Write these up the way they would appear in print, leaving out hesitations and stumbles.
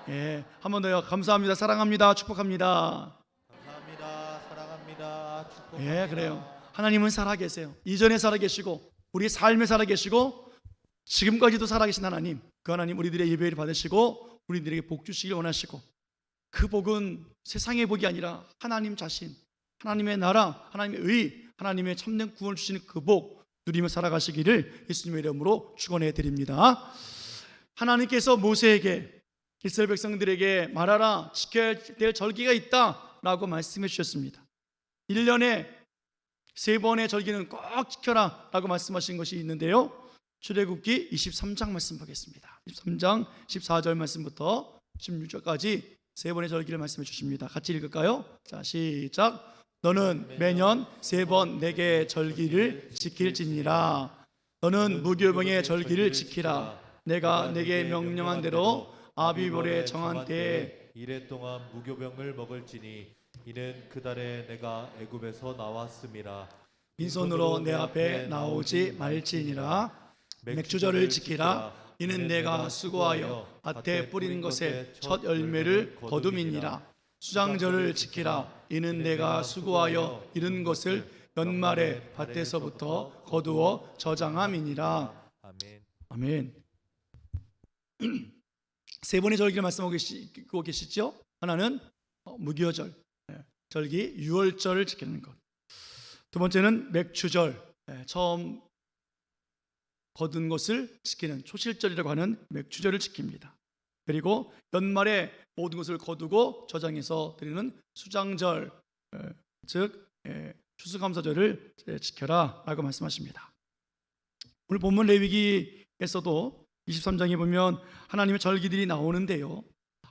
예, 한 번 더요. 감사합니다. 사랑합니다. 축복합니다. 감사합니다. 사랑합니다. 축복합니다. 예, 그래요. 하나님은 살아계세요. 이전에 살아계시고 우리 삶에 살아계시고 지금까지도 살아계신 하나님, 그 하나님 우리들의 예배를 받으시고 우리들에게 복 주시길 원하시고, 그 복은 세상의 복이 아니라 하나님 자신, 하나님의 나라, 하나님의 의, 하나님의 참된 구원을 주시는 그 복 누리며 살아가시기를 예수님의 이름으로 축원해 드립니다. 하나님께서 모세에게 이스라엘 백성들에게 말하라, 지켜야 될 절기가 있다라고 말씀해 주셨습니다. 1년에 3번의 절기는 꼭 지켜라 라고 말씀하신 것이 있는데요, 출애굽기 23장 말씀 보겠습니다. 23장 14절 말씀부터 16절까지 3번의 절기를 말씀해 주십니다. 같이 읽을까요? 자, 시작. 너는 매년 3번 내게 절기를 지킬지니라. 너는 무교병의 절기를 지키라. 내가 내게 명령한 대로 아비볼에 정한 때에 이래 동안 무교병을 먹을지니 이는 그 달에 내가 애굽에서 나왔음이라. 빈손으로 내 앞에 나오지 말지니라. 맥주절을 지키라. 이는 내가 수고하여 밭에 뿌리는 것에 첫 열매를 거둠이니라. 수장절을 지키라. 이는 내가 수고하여 이른 것을 연말에 밭에서부터 거두어 저장함이니라. 아멘. 아멘. 3번의 절기를 말씀하고 계시죠? 하나는 무교절, 절기 유월절을 지키는 것. 두 번째는 맥주절, 처음 거둔 것을 지키는 초실절이라고 하는 맥주절을 지킵니다. 그리고 연말에 모든 것을 거두고 저장해서 드리는 수장절, 즉 추수감사절을 지켜라 라고 말씀하십니다. 오늘 본문 레위기에서도 23장에 보면 하나님의 절기들이 나오는데요,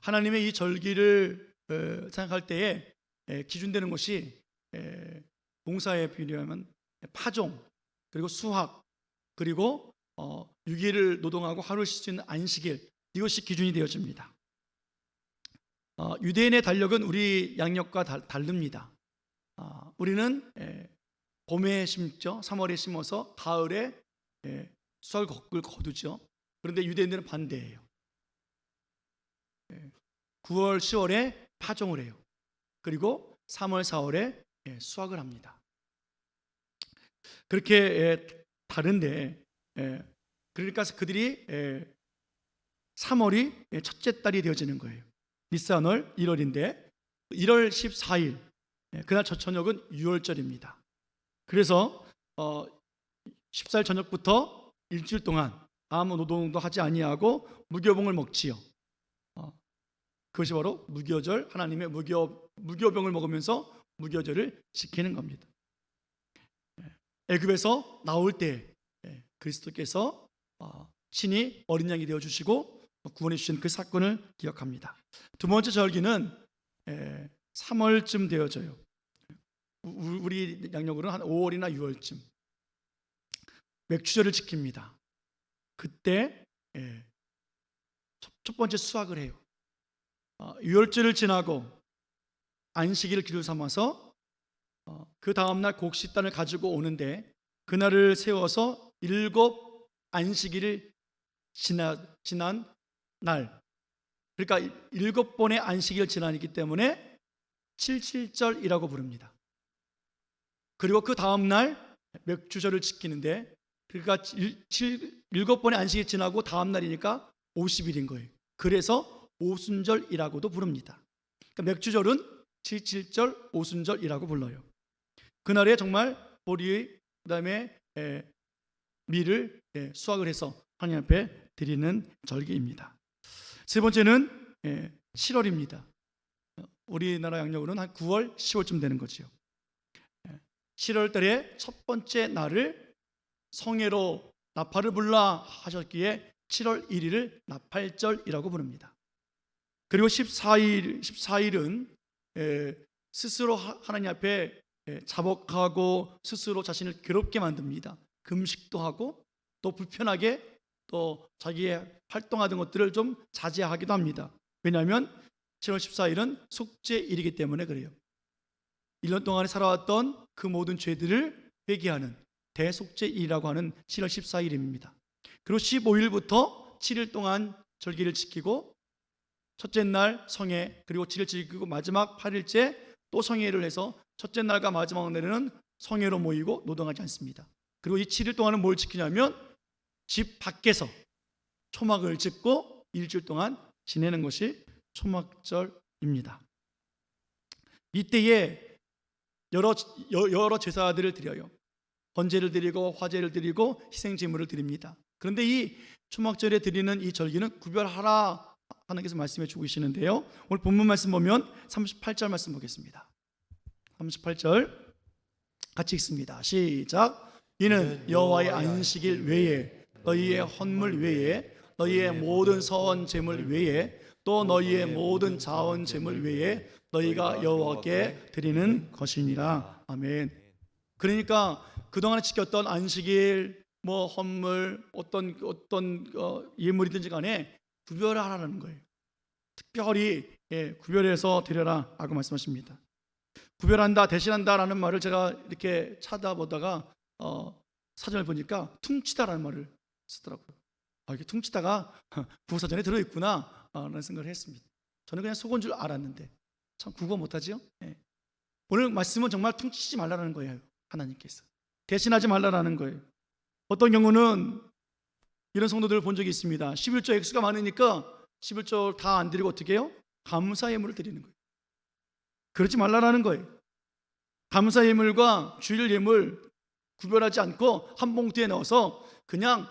하나님의 이 절기를 생각할 때에 기준되는 것이 봉사에 비유하면 파종, 그리고 수확, 그리고 6일을 노동하고 하루 쉴 수 있는 안식일, 이것이 기준이 되어집니다. 유대인의 달력은 우리 양력과 다릅니다. 우리는 봄에 심죠. 3월에 심어서 가을에 수확을 거두죠. 그런데 유대인들은 반대예요. 9월, 10월에 파종을 해요. 그리고 3월, 4월에 수확을 합니다. 그렇게 다른데, 그러니까 그들이 3월이 첫째 달이 되어지는 거예요. 니산월 1월인데 1월 14일 그날 첫 저녁은 유월절입니다. 그래서 14일 저녁부터 일주일 동안 아무 노동도 하지 아니하고 무교병을 먹지요. 그것이 바로 무교절, 하나님의 무교병을 먹으면서 무교절을 지키는 겁니다. 애굽에서 나올 때 그리스도께서 친히 어린 양이 되어 주시고 구원해 주신 그 사건을 기억합니다. 두 번째 절기는 3월쯤 되어져요. 우리 양력으로는 한 5월이나 6월쯤 맥주절을 지킵니다. 그때 첫 번째 수확을 해요. 유월절을 지나고 안식일을 기로 삼아서 그 다음날 곡식단을 가지고 오는데, 그날을 세워서 7 안식일을 지난 날, 그러니까 7번의 안식일을 지나기 때문에 77절이라고 부릅니다. 그리고 그 다음날 맥주절을 지키는데, 그러니까 7번의 안식일이 지나고 다음 날이니까 50일인 거예요. 그래서 오순절이라고도 부릅니다. 그러니까 맥주절은 77절, 오순절이라고 불러요. 그날에 정말 보리, 그다음에 밀을 수확을 해서 하나님 앞에 드리는 절기입니다. 세 번째는 7월입니다. 우리나라 양력으로는 한 9월, 10월쯤 되는 거죠. 7월 달에 첫 번째 날을 성회로 나팔을 불라 하셨기에 7월 1일을 나팔절이라고 부릅니다. 그리고 14일은 스스로 하나님 앞에 자복하고 스스로 자신을 괴롭게 만듭니다. 금식도 하고 또 불편하게 또 자기의 활동하던 것들을 좀 자제하기도 합니다. 왜냐하면 7월 14일은 속죄일이기 때문에 그래요. 1년 동안에 살아왔던 그 모든 죄들을 회개하는 대속죄일이라고 하는 7월 14일입니다. 그리고 15일부터 7일 동안 절기를 지키고 첫째 날 성회, 그리고 7일 지키고 마지막 8일째 또 성회를 해서 첫째 날과 마지막 날에는 성회로 모이고 노동하지 않습니다. 그리고 이 7일 동안은 뭘 지키냐면 집 밖에서 초막을 짓고 일주일 동안 지내는 것이 초막절입니다. 이때에 여러 제사들을 드려요. 번제를 드리고 화제를 드리고 희생제물을 드립니다. 그런데 이 초막절에 드리는 이 절기는 구별하라 하나님께서 말씀해 주고 계시는데요. 오늘 본문 말씀 보면 38절 말씀 보겠습니다. 38절 같이 읽습니다. 시작. 이는 여호와의 안식일 외에 너희의 헌물 외에 너희의 모든 서원 제물 외에 또 너희의 모든 자원 제물 외에 너희가 여호와께 드리는 것이니라. 아멘. 그러니까 그동안에 지켰던 안식일, 헌물, 어떤 예물이든지 간에 구별하라는 거예요. 특별히 구별해서 드려라 라고 말씀하십니다. 구별한다, 대신한다라는 말을 제가 이렇게 찾아보다가 사전을 보니까 퉁치다라는 말을 쓰더라고요. 이게 퉁치다가 국어사전에 들어있구나 라는 생각을 했습니다. 저는 그냥 속은 줄 알았는데 참 국어 못하지요? 오늘 말씀은 정말 퉁치지 말라는 거예요. 하나님께서 대신하지 말라는 거예요. 어떤 경우는 이런 성도들을 본 적이 있습니다. 11조 액수가 많으니까 11조 다 안 드리고 어떻게 해요? 감사 예물을 드리는 거예요. 그러지 말라는 거예요. 감사 예물과 주일 예물 구별하지 않고 한 봉투에 넣어서 그냥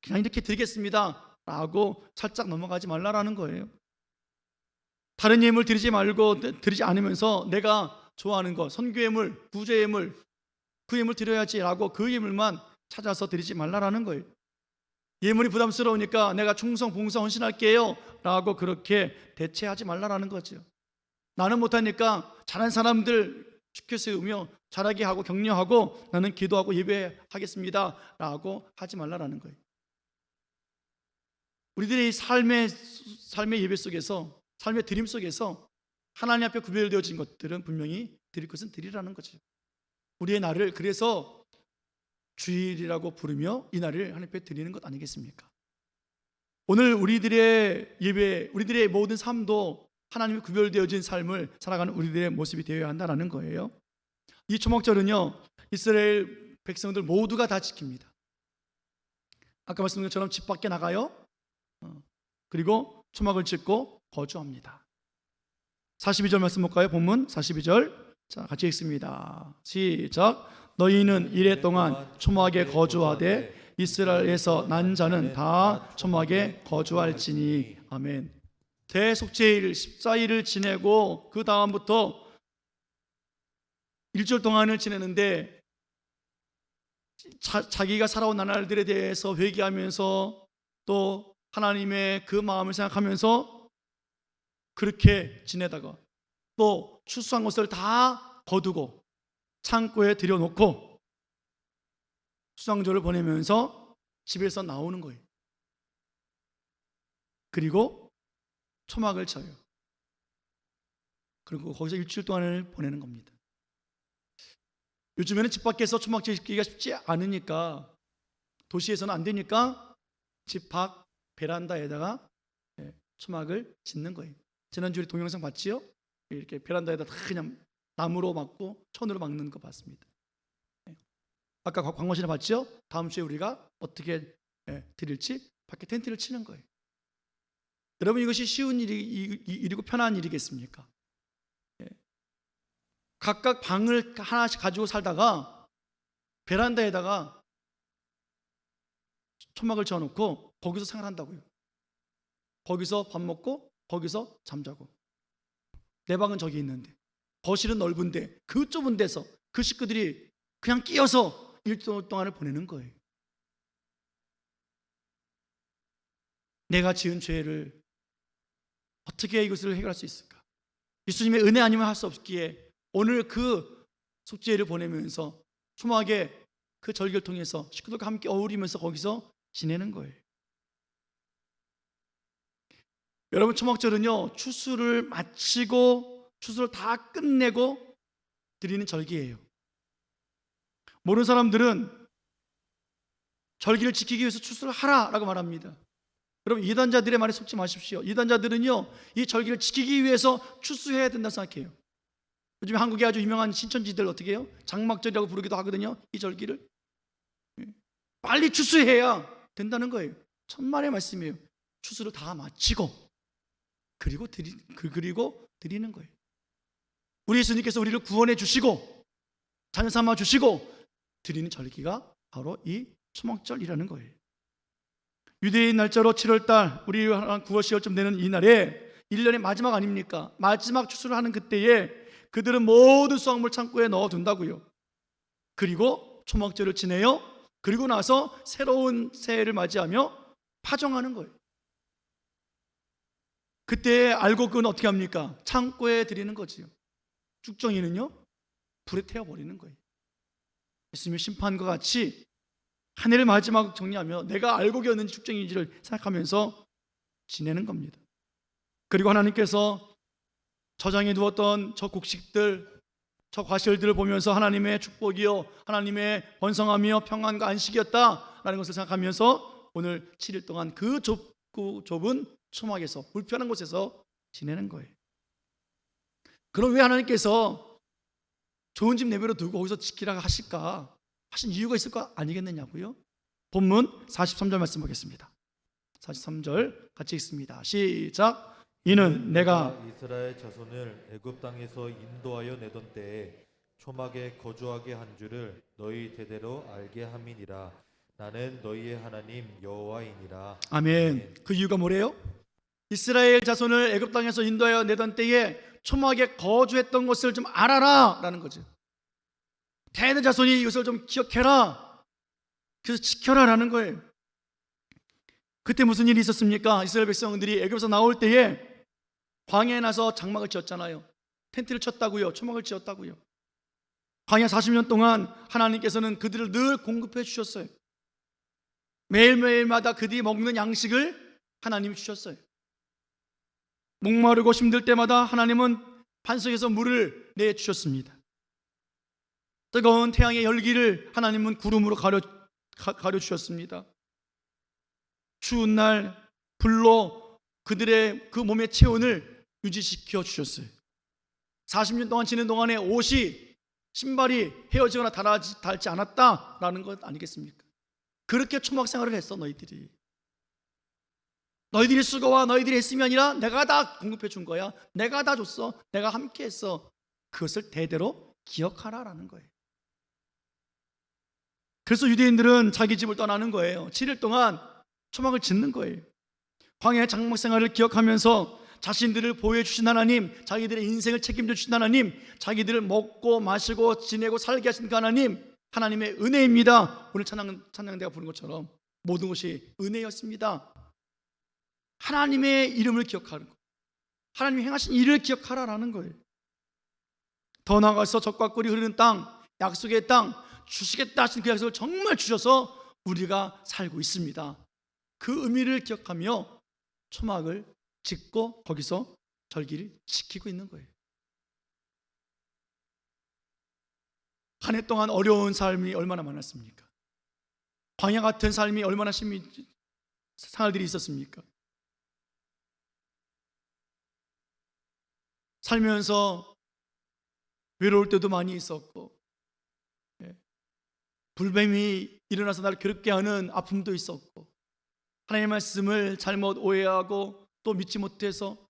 이렇게 드리겠습니다 라고 살짝 넘어가지 말라는 거예요. 다른 예물 드리지 말고 드리지 않으면서 내가 좋아하는 것, 선교 예물, 구제 예물, 그 예물 드려야지 라고 그 예물만 찾아서 드리지 말라는 거예요. 예물이 부담스러우니까 내가 충성, 봉사, 헌신할게요 라고 그렇게 대체하지 말라는 거죠. 나는 못하니까 잘한 사람들 축켜 세우며 잘하게 하고 격려하고 나는 기도하고 예배하겠습니다 라고 하지 말라는 거예요. 우리들의 삶의 예배 속에서, 삶의 드림 속에서 하나님 앞에 구별되어진 것들은 분명히 드릴 것은 드리라는 거죠. 우리의 날을 그래서 주일이라고 부르며 이 날을 하나님 앞에 드리는 것 아니겠습니까? 오늘 우리들의 예배, 우리들의 모든 삶도 하나님이 구별되어진 삶을 살아가는 우리들의 모습이 되어야 한다는 거예요. 이 초막절은요, 이스라엘 백성들 모두가 다 지킵니다. 아까 말씀드린 것처럼 집 밖에 나가요. 그리고 초막을 짓고 거주합니다. 42절 말씀 볼까요? 본문 42절. 자, 같이 읽습니다. 시작. 너희는 이래 동안 초막에 거주하되 이스라엘에서 난 자는 다 초막에 거주할지니. 아멘. 대속죄일 14일을 지내고 그 다음부터 일주일 동안을 지내는데 자기가 살아온 나날들에 대해서 회개하면서 또 하나님의 그 마음을 생각하면서 그렇게 지내다가 또 추수한 것을 다 거두고 창고에 들여놓고 수상조를 보내면서 집에서 나오는 거예요. 그리고 초막을 쳐요. 그리고 거기서 일주일 동안을 보내는 겁니다. 요즘에는 집 밖에서 초막 짓기가 쉽지 않으니까, 도시에서는 안 되니까 집 밖 베란다에다가 초막을 짓는 거예요. 지난주에 동영상 봤지요? 이렇게 베란다에다 다 그냥 나무로 막고 천으로 막는 거 봤습니다. 아까 광고시나 봤죠? 다음 주에 우리가 어떻게 드릴지 밖에 텐트를 치는 거예요. 여러분, 이것이 쉬운 일이고 편한 일이겠습니까? 각각 방을 하나씩 가지고 살다가 베란다에다가 초막을 지어놓고 거기서 생활한다고요. 거기서 밥 먹고 거기서 잠자고. 내 방은 저기 있는데, 거실은 넓은데 그 좁은 데서 그 식구들이 그냥 끼어서 일주일 동안을 보내는 거예요. 내가 지은 죄를 어떻게 이것을 해결할 수 있을까? 예수님의 은혜 아니면 할 수 없기에 오늘 그 속죄를 보내면서 초막에 그 절기를 통해서 식구들과 함께 어울리면서 거기서 지내는 거예요. 여러분, 초막절은요, 추수를 마치고 추수를 다 끝내고 드리는 절기예요. 모르는 사람들은 절기를 지키기 위해서 추수를 하라라고 말합니다. 여러분, 이단자들의 말에 속지 마십시오. 이단자들은요, 이 절기를 지키기 위해서 추수해야 된다고 생각해요. 요즘에 한국에 아주 유명한 신천지들 어떻게 해요? 장막절이라고 부르기도 하거든요. 이 절기를 빨리 추수해야 된다는 거예요. 천만의 말씀이에요. 추수를 다 마치고 그리고 드리는 거예요. 우리 예수님께서 우리를 구원해 주시고 자녀 삼아 주시고 드리는 절기가 바로 이 초막절이라는 거예요. 유대인 날짜로 7월달, 우리 한 9월 10월쯤 되는 이 날에 1년의 마지막 아닙니까? 마지막 추수를 하는 그때에 그들은 모든 수확물 창고에 넣어둔다고요. 그리고 초막절을 지내요. 그리고 나서 새로운 새해를 맞이하며 파종하는 거예요. 그때 알고 그건 어떻게 합니까? 창고에 드리는 거지요. 쭉정이는요, 불에 태워버리는 거예요. 예수님의 심판과 같이 한 해를 마지막 정리하며 내가 알고 기었는지 쭉정인지를 생각하면서 지내는 겁니다. 그리고 하나님께서 저장해 두었던 저 곡식들, 저 과실들을 보면서 하나님의 축복이요, 하나님의 번성하며 평안과 안식이었다라는 것을 생각하면서 오늘 7일 동안 그 좁고 좁은 초막에서, 불편한 곳에서 지내는 거예요. 그럼 왜 하나님께서 좋은 집 내버려 두고 거기서 지키라고 하실까? 하신 이유가 있을 거 아니겠느냐고요? 본문 43절 말씀 보겠습니다. 43절 같이 읽습니다. 시작. 이는 내가 이스라엘 자손을 애굽 땅에서 인도하여 내던 때에 초막에 거주하게 한 줄을 너희 대대로 알게 함이니라. 나는 너희의 하나님 여호와이니라. 아멘. 그 이유가 뭐래요? 이스라엘 자손을 애굽 땅에서 인도하여 내던 때에 초막에 거주했던 것을 좀 알아라 라는 거죠. 대대 자손이 이것을 좀 기억해라, 그래서 지켜라 라는 거예요. 그때 무슨 일이 있었습니까? 이스라엘 백성들이 애굽에서 나올 때에 광야에 나서 장막을 지었잖아요. 텐트를 쳤다고요. 초막을 지었다고요. 광야 40년 동안 하나님께서는 그들을 늘 공급해 주셨어요. 매일매일마다 그들이 먹는 양식을 하나님이 주셨어요. 목마르고 힘들 때마다 하나님은 반석에서 물을 내주셨습니다. 뜨거운 태양의 열기를 하나님은 구름으로 가려주셨습니다. 추운 날 불로 그들의 그 몸의 체온을 유지시켜 주셨어요. 40년 동안 지낸 동안에 옷이, 신발이 헤어지거나 닳지 않았다라는 것 아니겠습니까? 그렇게 초막 생활을 했어. 너희들이 수고와 너희들이 했음이 아니라 내가 다 공급해 준 거야. 내가 다 줬어. 내가 함께 했어. 그것을 대대로 기억하라라는 거예요. 그래서 유대인들은 자기 집을 떠나는 거예요. 7일 동안 초막을 짓는 거예요. 광야의 장막 생활을 기억하면서 자신들을 보호해 주신 하나님, 자기들의 인생을 책임져 주신 하나님, 자기들을 먹고 마시고 지내고 살게 하신 그 하나님, 하나님의 은혜입니다. 오늘 찬양대가 부른 것처럼 모든 것이 은혜였습니다. 하나님의 이름을 기억하는 거, 하나님이 행하신 일을 기억하라라는 거예요. 더 나아가서 젖과 꿀이 흐르는 땅, 약속의 땅 주시겠다 하신 그 약속을 정말 주셔서 우리가 살고 있습니다. 그 의미를 기억하며 초막을 짓고 거기서 절기를 지키고 있는 거예요. 한 해 동안 어려운 삶이 얼마나 많았습니까? 광야 같은 삶이 얼마나 생활들이 있었습니까? 살면서 외로울 때도 많이 있었고, 불뱀이 일어나서 나를 괴롭게 하는 아픔도 있었고, 하나님의 말씀을 잘못 오해하고 또 믿지 못해서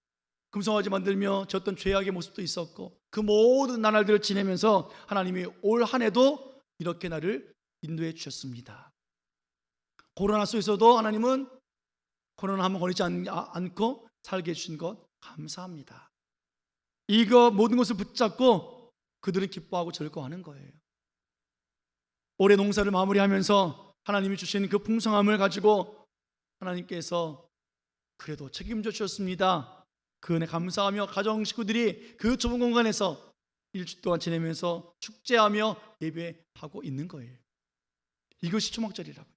금송아지 만들며 졌던 죄악의 모습도 있었고, 그 모든 나날들을 지내면서 하나님이 올 한 해도 이렇게 나를 인도해 주셨습니다. 코로나 속에서도 하나님은 코로나 한번 걸리지 않고 살게 해주신 것 감사합니다. 이거 모든 것을 붙잡고 그들은 기뻐하고 즐거워하는 거예요. 올해 농사를 마무리하면서 하나님이 주신 그 풍성함을 가지고 하나님께서 그래도 책임져 주셨습니다. 그 은혜 감사하며 가정 식구들이 그 좁은 공간에서 일주일 동안 지내면서 축제하며 예배하고 있는 거예요. 이것이 초막절이라고.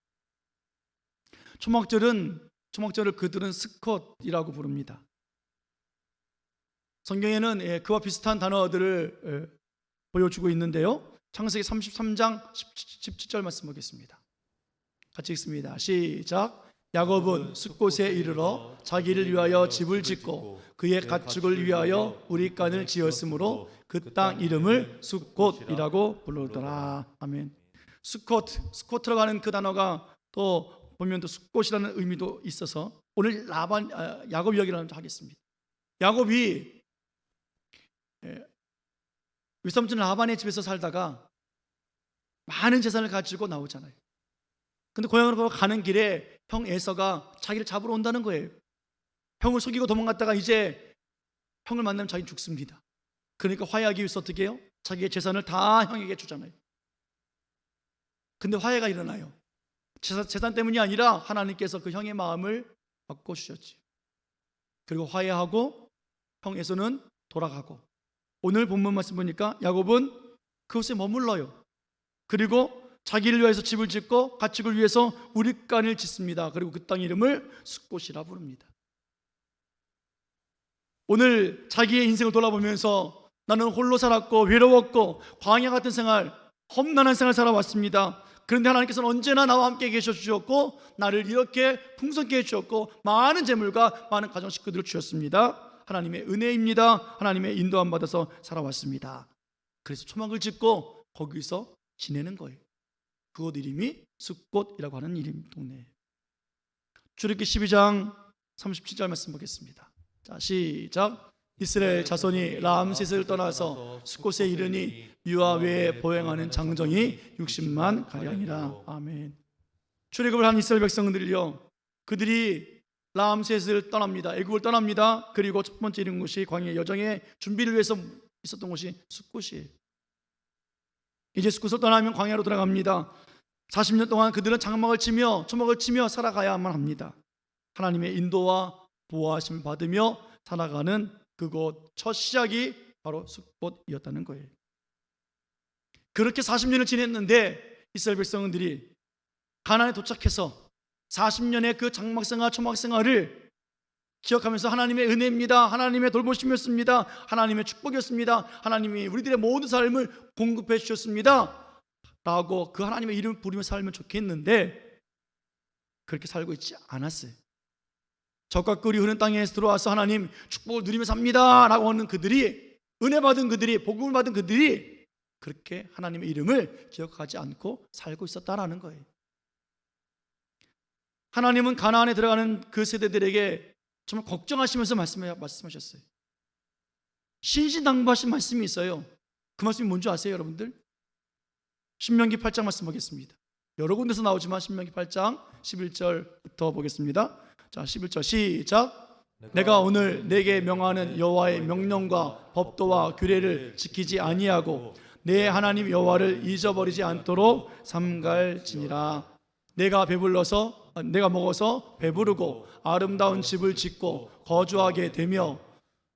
초막절을 그들은 스콧이라고 부릅니다. 성경에는 그와 비슷한 단어들을 보여주고 있는데요. 창세기 33장 17절 말씀 보겠습니다. 같이 읽습니다. 시작. 야곱은 숫곳에 이르러 자기를 위하여 집을 짓고 그의 가축을 위하여 우리간을 지었으므로 그 땅 이름을 숫곳이라고 부르더라. 아멘. 스코트라고 하는 그 단어가 또 보면 또 숫곳이라는 의미도 있어서 오늘 야곱 이야기를 하겠습니다. 야곱이 외삼촌 라반의 집에서 살다가 많은 재산을 가지고 나오잖아요. 근데 고향으로 가는 길에 형 에서가 자기를 잡으러 온다는 거예요. 형을 속이고 도망갔다가 이제 형을 만나면 자기는 죽습니다. 그러니까 화해하기 위해서 어떻게 해요? 자기의 재산을 다 형에게 주잖아요. 근데 화해가 일어나요. 재산 때문이 아니라 하나님께서 그 형의 마음을 바꿔주셨지. 그리고 화해하고 형 에서는 돌아가고, 오늘 본문 말씀 보니까 야곱은 그곳에 머물러요. 그리고 자기를 위해서 집을 짓고 가축을 위해서 우릿간을 짓습니다. 그리고 그 땅 이름을 숫곳이라 부릅니다. 오늘 자기의 인생을 돌아보면서 나는 홀로 살았고 외로웠고 광야 같은 생활, 험난한 생활 살아왔습니다. 그런데 하나님께서는 언제나 나와 함께 계셔 주셨고 나를 이렇게 풍성케 해주셨고 많은 재물과 많은 가정 식구들을 주셨습니다. 하나님의 은혜입니다. 하나님의 인도함 받아서 살아왔습니다. 그래서 초막을 짓고 거기서 지내는 거예요. 그곳 이름이 숫곳이라고 하는 이름 동네. 출애굽기 12장 37절 말씀 보겠습니다. 자, 시작. 이스라엘 자손이 람셋을 떠나서 숫곳에 이르니 유아 외에 보행하는 장정이 60만 가량이라. 아멘. 출애굽을 한 이스라엘 백성들이요, 그들이 람셋을 떠납니다. 애굽을 떠납니다. 그리고 첫 번째 이른 곳이 광야 여정의 준비를 위해서 있었던 곳이 숫곳이에요. 이제 숫곳을 떠나면 광야로 들어갑니다. 40년 동안 그들은 장막을 치며 초막을 치며 살아가야만 합니다. 하나님의 인도와 보호하심을 받으며 살아가는 그곳 첫 시작이 바로 숫곳이었다는 거예요. 그렇게 40년을 지냈는데 이스라엘 백성들이 가나안에 도착해서 40년의 그 장막생활 초막생활을 기억하면서 하나님의 은혜입니다, 하나님의 돌보심이었습니다, 하나님의 축복이었습니다, 하나님이 우리들의 모든 삶을 공급해 주셨습니다 라고 그 하나님의 이름을 부르며 살면 좋겠는데 그렇게 살고 있지 않았어요. 젖과 꿀이 흐르는 땅에 들어와서 하나님 축복을 누리며 삽니다 라고 하는 그들이, 은혜 받은 그들이, 복음을 받은 그들이 그렇게 하나님의 이름을 기억하지 않고 살고 있었다라는 거예요. 하나님은 가나안에 들어가는 그 세대들에게 정말 걱정하시면서 말씀하셨어요. 신신당부하신 말씀이 있어요. 그 말씀이 뭔지 아세요, 여러분들? 신명기 8장 말씀 보겠습니다. 여러 군데서 나오지만 신명기 8장 11절부터 보겠습니다. 자, 11절 시작. 내가 오늘 내게 명하는 여호와의 명령과 법도와 규례를 지키지 아니하고 내 하나님 여호와를 잊어버리지 않도록 삼갈지니라. 내가 먹어서 배부르고 아름다운 집을 짓고 거주하게 되며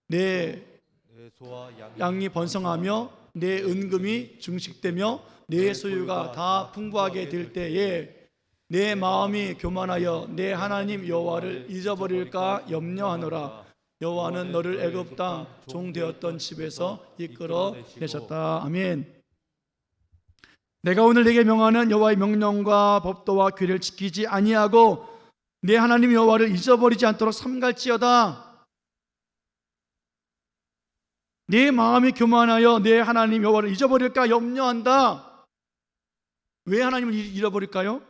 내 양이 번성하며 내 은금이 증식되며 내 소유가 다 풍부하게 될 때에 내 마음이 교만하여 내 하나님 여호와를 잊어버릴까 염려하노라. 여호와는 너를 애굽 땅 종 되었던 집에서 이끌어 내셨다. 아멘. 내가 오늘 내게 명하는 여호와의 명령과 법도와 규례를 지키지 아니하고 내 하나님 여호와를 잊어버리지 않도록 삼갈지어다. 내 마음이 교만하여 내 하나님 여호와를 잊어버릴까 염려한다. 왜 하나님을 잃어버릴까요?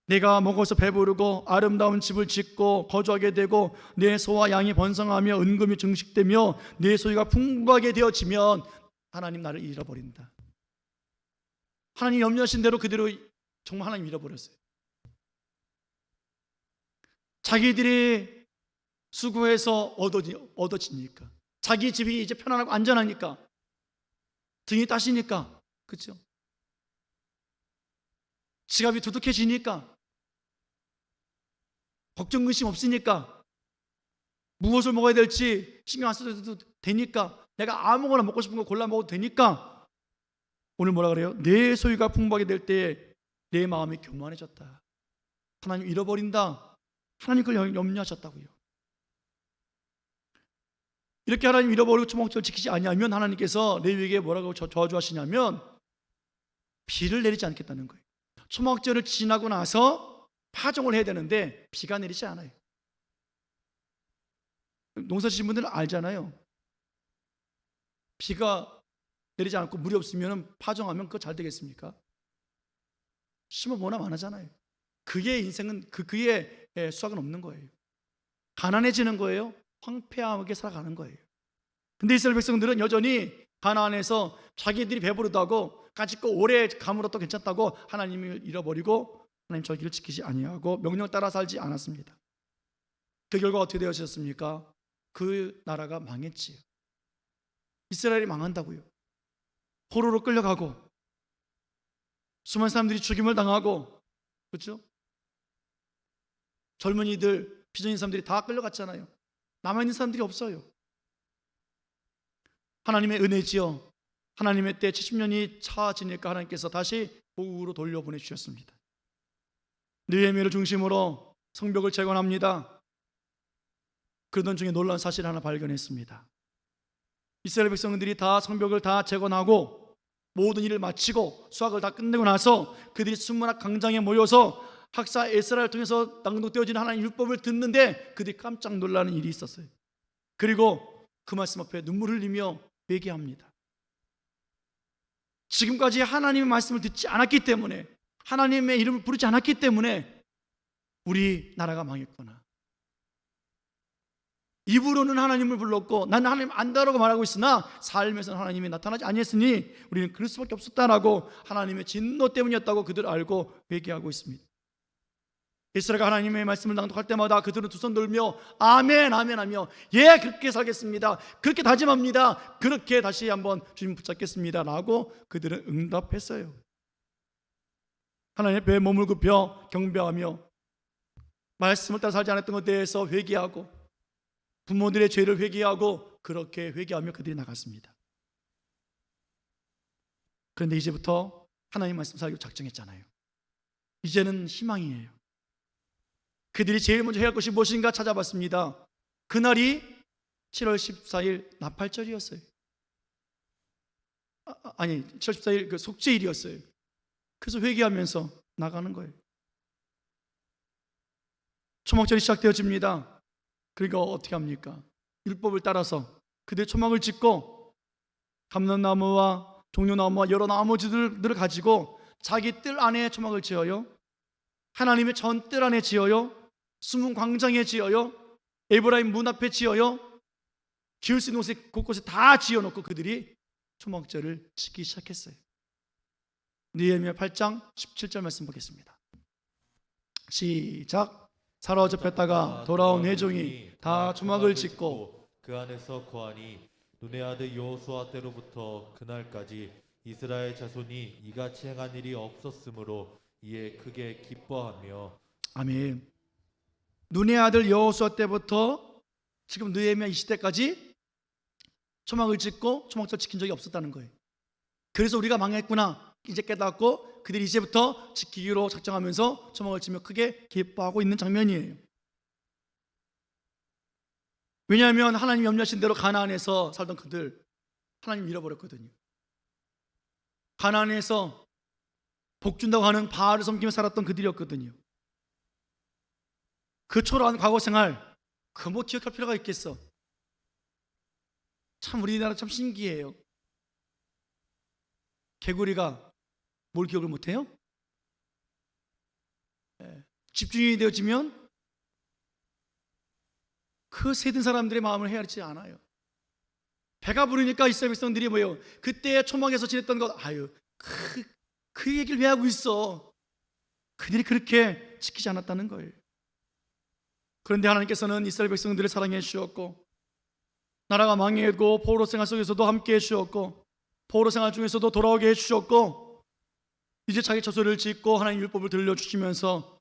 내가 먹어서 배부르고 아름다운 집을 짓고 거주하게 되고 내 소와 양이 번성하며 은금이 증식되며 내 소유가 풍부하게 되어지면 하나님 나를 잃어버린다. 하나님 염려하신 대로 그대로 정말 하나님 잃어버렸어요. 자기들이 수고해서 얻어지니까, 자기 집이 이제 편안하고 안전하니까, 등이 따시니까, 그렇죠? 지갑이 두둑해지니까, 걱정 근심 없으니까, 무엇을 먹어야 될지 신경 안 써도 되니까, 내가 아무거나 먹고 싶은 거 골라 먹어도 되니까, 오늘 뭐라 그래요? 내 소유가 풍부하게 될 때에 내 마음이 교만해졌다. 하나님 잃어버린다. 하나님 그걸 염려하셨다고요. 이렇게 하나님 잃어버리고 초막절을 지키지 아니하면 하나님께서 레위에게 뭐라고 저주하시냐면 비를 내리지 않겠다는 거예요. 초막절을 지나고 나서 파종을 해야 되는데 비가 내리지 않아요. 농사 지신 분들은 알잖아요. 비가 내리지 않고 물이 없으면 파종하면 그거 잘 되겠습니까? 심어보나 마나잖아요. 그의 인생은 그의 수확은 없는 거예요. 가난해지는 거예요. 황폐하게 살아가는 거예요. 근데 이스라엘 백성들은 여전히 가나안에서 자기들이 배부르다고 가지고 오래 가물어도 괜찮다고 하나님을 잃어버리고 하나님 저기를 지키지 아니하고 명령 따라 살지 않았습니다. 그 결과 어떻게 되어졌습니까? 그 나라가 망했지요. 이스라엘이 망한다고요. 포로로 끌려가고 수많은 사람들이 죽임을 당하고, 그렇죠? 젊은이들, 비전인 사람들이 다 끌려갔잖아요. 남아있는 사람들이 없어요. 하나님의 은혜지요. 하나님의 때 70년이 차지니까 하나님께서 다시 고국으로 돌려보내주셨습니다. 느헤미야를 중심으로 성벽을 재건합니다. 그러던 중에 놀라운 사실을 하나 발견했습니다. 이스라엘 백성들이 다 성벽을 다 재건하고 모든 일을 마치고 수학을 다 끝내고 나서 그들이 순문학 광장에 모여서 학사 에스라를 통해서 낭독되어진 하나님의 율법을 듣는데 그들이 깜짝 놀라는 일이 있었어요. 그리고 그 말씀 앞에 눈물 흘리며 회개합니다. 지금까지 하나님의 말씀을 듣지 않았기 때문에, 하나님의 이름을 부르지 않았기 때문에 우리 나라가 망했구나. 입으로는 하나님을 불렀고 나는 하나님 안다라고 말하고 있으나 삶에서는 하나님이 나타나지 아니했으니 우리는 그럴 수밖에 없었다라고 하나님의 진노 때문이었다고 그들 알고 회개하고 있습니다. 이스라엘가 하나님의 말씀을 낭독할 때마다 그들은 두 손 들며 아멘 아멘 하며 예 그렇게 살겠습니다, 그렇게 다짐합니다, 그렇게 다시 한번 주님 붙잡겠습니다 라고 그들은 응답했어요. 하나님 앞에 몸을 굽혀 경배하며 말씀을 따라 살지 않았던 것에 대해서 회개하고 부모들의 죄를 회개하고 그렇게 회개하며 그들이 나갔습니다. 그런데 이제부터 하나님 말씀 살기로 작정했잖아요. 이제는 희망이에요. 그들이 제일 먼저 해야 할 것이 무엇인가 찾아봤습니다. 그날이 7월 14일 나팔절이었어요. 아니 7월 14일 그 속죄일이었어요. 그래서 회개하면서 나가는 거예요. 초막절이 시작되어집니다. 그러니까 어떻게 합니까? 율법을 따라서 그들의 초막을 짓고 감람나무와 종려나무와 여러 나무들을 가지고 자기 뜰 안에 초막을 지어요. 하나님의 전 뜰 안에 지어요. 숨은 광장에 지어요. 에브라임 문 앞에 지어요. 지을 수 있는 곳에 곳곳에 다 지어놓고 그들이 초막절을 지키기 시작했어요. 느헤미야 8장 17절 말씀 보겠습니다. 시작. 사로잡혔다가 돌아온 회종이 다 초막을 짓고 그 안에서 거하니 눈의 아들 여호수아 때로부터 그날까지 이스라엘 자손이 이같이 행한 일이 없었으므로 이에 크게 기뻐하며. 아멘. 눈의 아들 여호수아 때부터 지금 느헤미야 이 시대까지 초막을 짓고 초막절 지킨 적이 없었다는 거예요. 그래서 우리가 망했구나 이제 깨닫고 그들이 이제부터 지키기로 작정하면서 초막을 지며 크게 기뻐하고 있는 장면이에요. 왜냐하면 하나님 염려하신 대로 가나안에서 살던 그들 하나님 잃어버렸거든요. 가나안에서 복 준다고 하는 바알을 섬기며 살았던 그들이었거든요. 그 초라한 과거 생활 그 뭐 기억할 필요가 있겠어. 참 우리나라 참 신기해요. 개구리가 뭘 기억을 못해요? 집중이 되어지면 그 세든 사람들의 마음을 헤아리지 않아요. 배가 부르니까 이스라엘 백성들이 뭐예요? 그때 초막에서 지냈던 것 그 얘기를 왜 하고 있어? 그들이 그렇게 지키지 않았다는 거예요. 그런데 하나님께서는 이스라엘 백성들을 사랑해 주셨고 나라가 망했고 포로 생활 속에서도 함께 해 주셨고 포로 생활 중에서도 돌아오게 해 주셨고 이제 자기 처소를 짓고 하나님 율법을 들려주시면서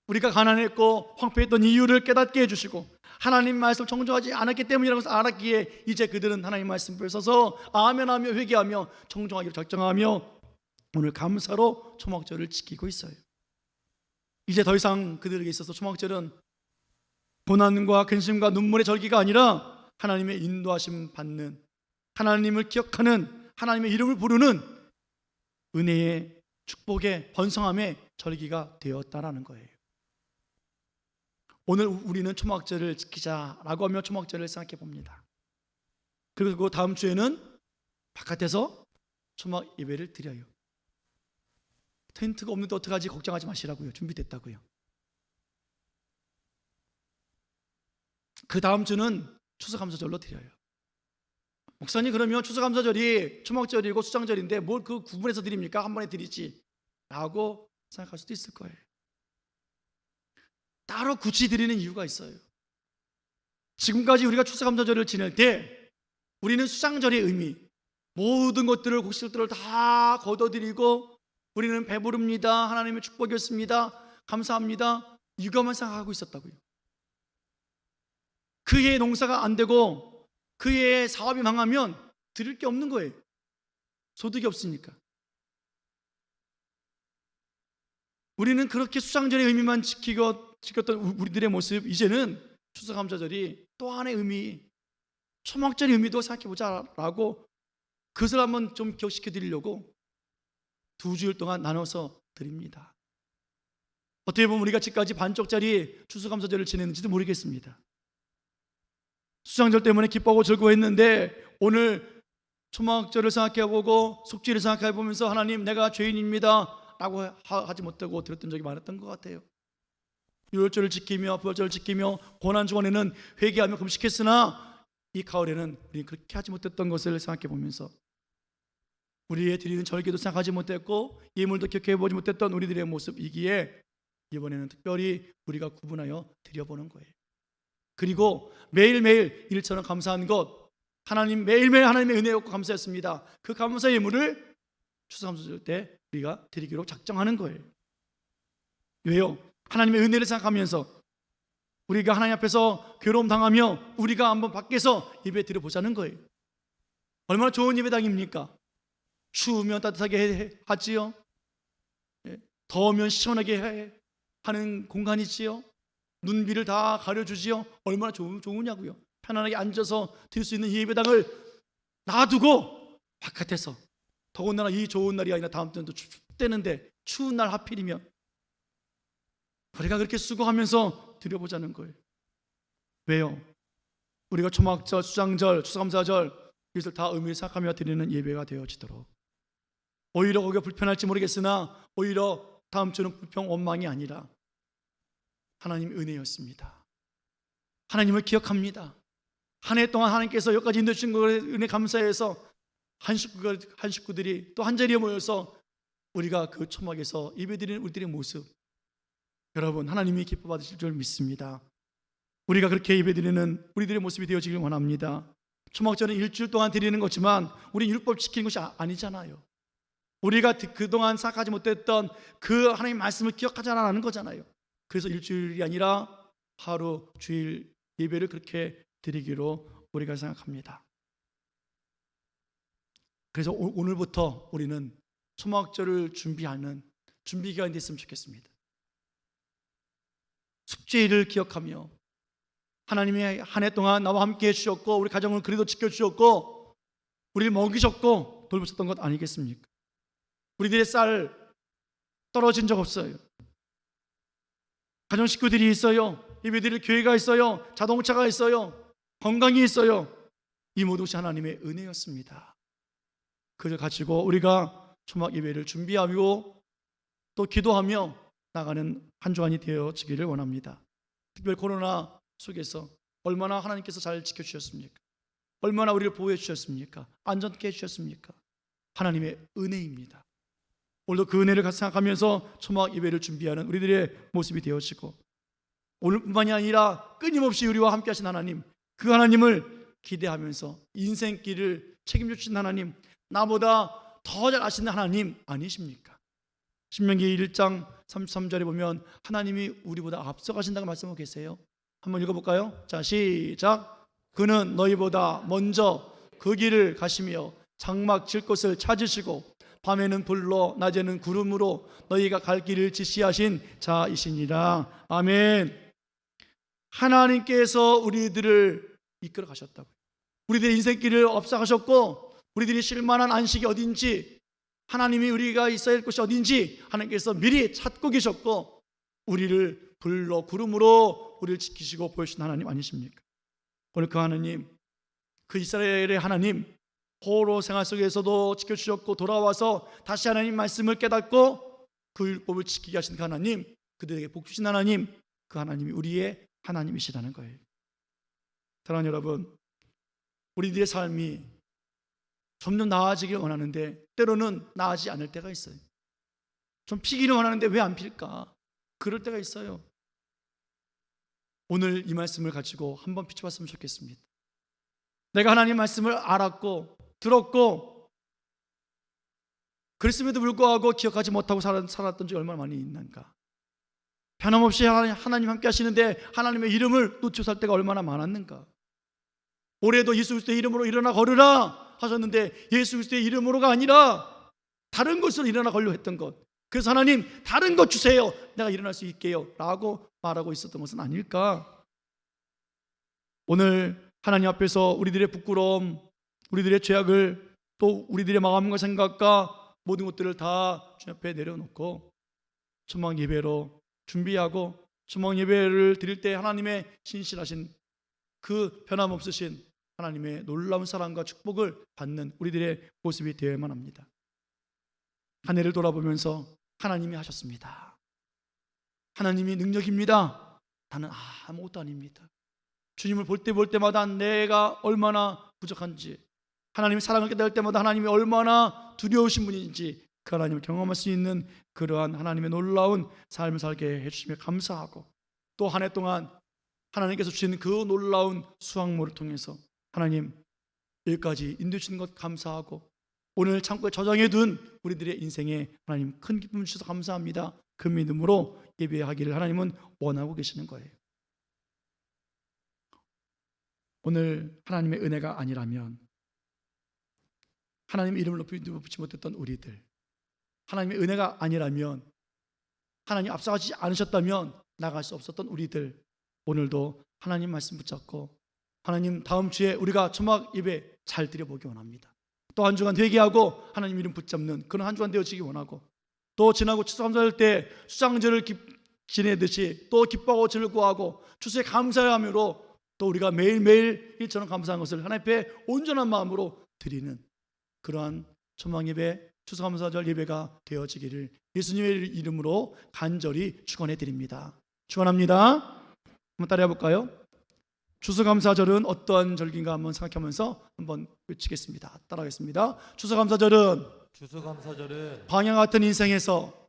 우리가 가난했고 황폐했던 이유를 깨닫게 해주시고 하나님 말씀을 청종하지 않았기 때문이라는 것을 알았기에 이제 그들은 하나님 말씀을 써서 아멘하며 회개하며 청종하기로 작정하며 오늘 감사로 초막절을 지키고 있어요. 이제 더 이상 그들에게 있어서 초막절은 고난과 근심과 눈물의 절기가 아니라 하나님의 인도하심 받는, 하나님을 기억하는, 하나님의 이름을 부르는 은혜의 축복의 번성함의 절기가 되었다라는 거예요. 오늘 우리는 초막절을 지키자라고 하며 초막절을 생각해 봅니다. 그리고 다음 주에는 바깥에서 초막 예배를 드려요. 텐트가 없는데 어떡하지 걱정하지 마시라고요. 준비됐다고요. 그 다음 주는 추수감사절로 드려요. 목사님, 그러면 추수감사절이 초막절이고 수장절인데 뭘 그 구분해서 드립니까? 한 번에 드리지 라고 생각할 수도 있을 거예요. 따로 굳이 드리는 이유가 있어요. 지금까지 우리가 추수감사절을 지낼 때 우리는 수장절의 의미, 모든 것들을 곡식들을 다 거둬들이고 우리는 배부릅니다, 하나님의 축복이었습니다, 감사합니다, 이것만 생각하고 있었다고요. 그의 농사가 안 되고 그의 사업이 망하면 드릴 게 없는 거예요. 소득이 없으니까. 우리는 그렇게 수장절의 의미만 지켰던 우리들의 모습, 이제는 추수감사절이 또 하나의 의미, 초막절의 의미도 생각해보자라고 그것을 한번 좀 기억시켜 드리려고 2주일 동안 나눠서 드립니다. 어떻게 보면 우리가 지금까지 반쪽짜리 추수감사절을 지냈는지도 모르겠습니다. 수장절 때문에 기뻐하고 즐거워했는데 오늘 초막절을 생각해보고 속죄를 생각해보면서 하나님, 내가 죄인입니다 라고 하지 못하고 들었던 적이 많았던 것 같아요. 유월절을 지키며 부활절을 지키며 고난주간에는 회개하며 금식했으나 이 가을에는 우리는 그렇게 하지 못했던 것을 생각해보면서 우리의 드리는 절기도 생각하지 못했고 예물도 기억해보지 못했던 우리들의 모습이기에 이번에는 특별히 우리가 구분하여 드려보는 거예요. 그리고 매일매일 일처럼 감사한 것, 하나님 매일매일 하나님의 은혜였고 감사했습니다. 그 감사 예물을 추수감사절 때 우리가 드리기로 작정하는 거예요. 왜요? 하나님의 은혜를 생각하면서 우리가 하나님 앞에서 괴로움 당하며 우리가 한번 밖에서 예배 드려보자는 거예요. 얼마나 좋은 예배당입니까? 추우면 따뜻하게 하지요, 더우면 시원하게 하는 공간이지요, 눈비를 다 가려주지요. 얼마나 좋으냐고요. 편안하게 앉아서 드릴 수 있는 예배당을 놔두고 바깥에서, 더군다나 이 좋은 날이 아니라 다음 주는 또 춥대는데 추운 날 하필이면 우리가 그렇게 수고하면서 드려보자는 거예요. 왜요? 우리가 초막절, 수장절, 추수감사절 이것을 다 의미를 생각하며 드리는 예배가 되어지도록. 오히려 거기가 불편할지 모르겠으나 오히려 다음 주는 불평 원망이 아니라 하나님의 은혜였습니다. 하나님을 기억합니다. 한 해 동안 하나님께서 여기까지 인도해 주신 것에 은혜 감사해서 한 식구들이 또 한자리에 모여서 우리가 그 초막에서 예배드리는 우리들의 모습, 여러분 하나님이 기뻐 받으실 줄 믿습니다. 우리가 그렇게 예배드리는 우리들의 모습이 되어지길 원합니다. 초막절은 일주일 동안 드리는 거지만 우리 율법 지키는 것이 아니잖아요. 우리가 그동안 생각하지 못했던 그 하나님의 말씀을 기억하자라는 거잖아요. 그래서 일주일이 아니라 하루, 주일 예배를 그렇게 드리기로 우리가 생각합니다. 그래서 오늘부터 우리는 초막절을 준비하는 준비 기간이 됐으면 좋겠습니다. 숙제일을 기억하며 하나님이 한 해 동안 나와 함께 해주셨고 우리 가정을 그래도 지켜주셨고 우리를 먹이셨고 돌보셨던 것 아니겠습니까? 우리들의 쌀 떨어진 적 없어요. 가정 식구들이 있어요. 예배드릴 교회가 있어요. 자동차가 있어요. 건강이 있어요. 이 모든 것이 하나님의 은혜였습니다. 그걸 가지고 우리가 초막 예배를 준비하고 또 기도하며 나가는 한 주간이 되어지기를 원합니다. 특별히 코로나 속에서 얼마나 하나님께서 잘 지켜주셨습니까? 얼마나 우리를 보호해 주셨습니까? 안전케 해주셨습니까? 하나님의 은혜입니다. 오늘도 그 은혜를 생각하면서 초막 예배를 준비하는 우리들의 모습이 되어지고 오늘뿐만이 아니라 끊임없이 우리와 함께 하신 하나님, 그 하나님을 기대하면서 인생길을 책임져 주신 하나님, 나보다 더 잘 아시는 하나님 아니십니까? 신명기 1장 33절에 보면 하나님이 우리보다 앞서가신다고 말씀하고 계세요. 한번 읽어볼까요? 자, 시작. 그는 너희보다 먼저 그 길을 가시며 장막 질 곳을 찾으시고 밤에는 불로 낮에는 구름으로 너희가 갈 길을 지시하신 자이시니라. 아멘. 하나님께서 우리들을 이끌어 가셨다고. 우리들의 인생길을 앞서가셨고 우리들이 쉴만한 안식이 어딘지 하나님이 우리가 있어야 할 곳이 어딘지 하나님께서 미리 찾고 계셨고 우리를 불로 구름으로 우리를 지키시고 보여주신 하나님 아니십니까? 오늘 그 하나님, 그 이스라엘의 하나님, 포로 생활 속에서도 지켜주셨고 돌아와서 다시 하나님 말씀을 깨닫고 그 율법을 지키게 하신 그 하나님, 그들에게 복 주신 하나님, 그 하나님이 우리의 하나님이시라는 거예요. 사랑하는 여러분, 우리들의 삶이 점점 나아지길 원하는데 때로는 나아지지 않을 때가 있어요. 좀 피기를 원하는데 왜 안 필까? 그럴 때가 있어요. 오늘 이 말씀을 가지고 한번 비춰봤으면 좋겠습니다. 내가 하나님 말씀을 알았고 들었고 그랬음에도 불구하고 기억하지 못하고 살았던 적이 얼마나 많이 있는가. 변함없이 하나님 함께 하시는데 하나님의 이름을 놓치고 살 때가 얼마나 많았는가. 올해도 예수 그리스도의 이름으로 일어나 걸으라 하셨는데 예수 그리스도의 이름으로가 아니라 다른 것으로 일어나 걸려 했던 것. 그래서 하나님 다른 것 주세요. 내가 일어날 수 있게요 라고 말하고 있었던 것은 아닐까. 오늘 하나님 앞에서 우리들의 부끄러움, 우리들의 죄악을 또 우리들의 마음과 생각과 모든 것들을 다 주님 앞에 내려놓고 초막 예배로 준비하고 초막 예배를 드릴 때 하나님의 신실하신 그 변함없으신 하나님의 놀라운 사랑과 축복을 받는 우리들의 모습이 되어야만 합니다. 한 해를 돌아보면서 하나님이 하셨습니다. 하나님이 능력입니다. 나는 아무것도 아닙니다. 주님을 볼 때마다 내가 얼마나 부족한지, 하나님의 사랑을 깨달을 때마다 하나님이 얼마나 두려우신 분인지 그 하나님을 경험할 수 있는 그러한 하나님의 놀라운 삶을 살게 해주시며 감사하고, 또 한 해 동안 하나님께서 주신 그 놀라운 수확물을 통해서 하나님 여기까지 인도해 주신 것 감사하고, 오늘 창고에 저장해 둔 우리들의 인생에 하나님 큰 기쁨을 주셔서 감사합니다. 그 믿음으로 예배하기를 하나님은 원하고 계시는 거예요. 오늘 하나님의 은혜가 아니라면, 하나님의 이름을 높이지 못했던 우리들, 하나님의 은혜가 아니라면, 하나님 앞서가지 않으셨다면 나갈 수 없었던 우리들, 오늘도 하나님 말씀 붙잡고 하나님 다음 주에 우리가 초막 예배 잘 드려보기 원합니다. 또 한 주간 회개하고 하나님 이름 붙잡는 그런 한 주간 되어지기 원하고, 또 지나고 추수감사할 때 수장절을 지내듯이 또 기뻐하고 즐거워하고 추수에 감사함으로 또 우리가 매일매일 일처럼 감사한 것을 하나님 앞에 온전한 마음으로 드리는 그러한 초막 예배, 추수감사절 예배가 되어지기를 예수님의 이름으로 간절히 축원해 드립니다. 축원합니다. 한번 따라해 볼까요? 추수감사절은 어떠한 절기인가 한번 생각하면서 한번 외치겠습니다. 따라하겠습니다. 추수감사절은 광야 같은 인생에서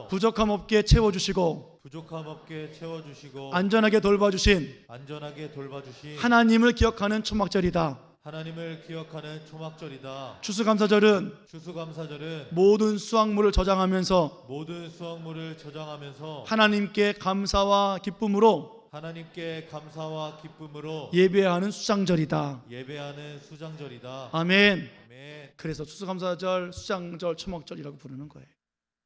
부족함 없게 채워주시고 안전하게 돌봐주신 하나님을 기억하는 초막절이다. 추수감사절은 모든 수확물을 저장하면서 하나님께 감사와 기쁨으로 예배하는 수장절이다. 아멘. 그래서 추수감사절, 수장절, 초막절이라고 부르는 거예요.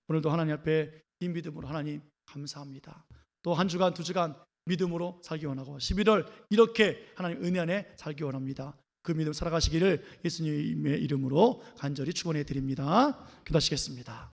오늘도 하나님 앞에 이 믿음으로 하나님 감사합니다. 또 한 주간 두 주간 믿음으로 살기 원하고 11월 이렇게 하나님 은혜 안에 살기 원합니다. 그 믿음 살아가시기를 예수님의 이름으로 간절히 축원해 드립니다. 기도하시겠습니다.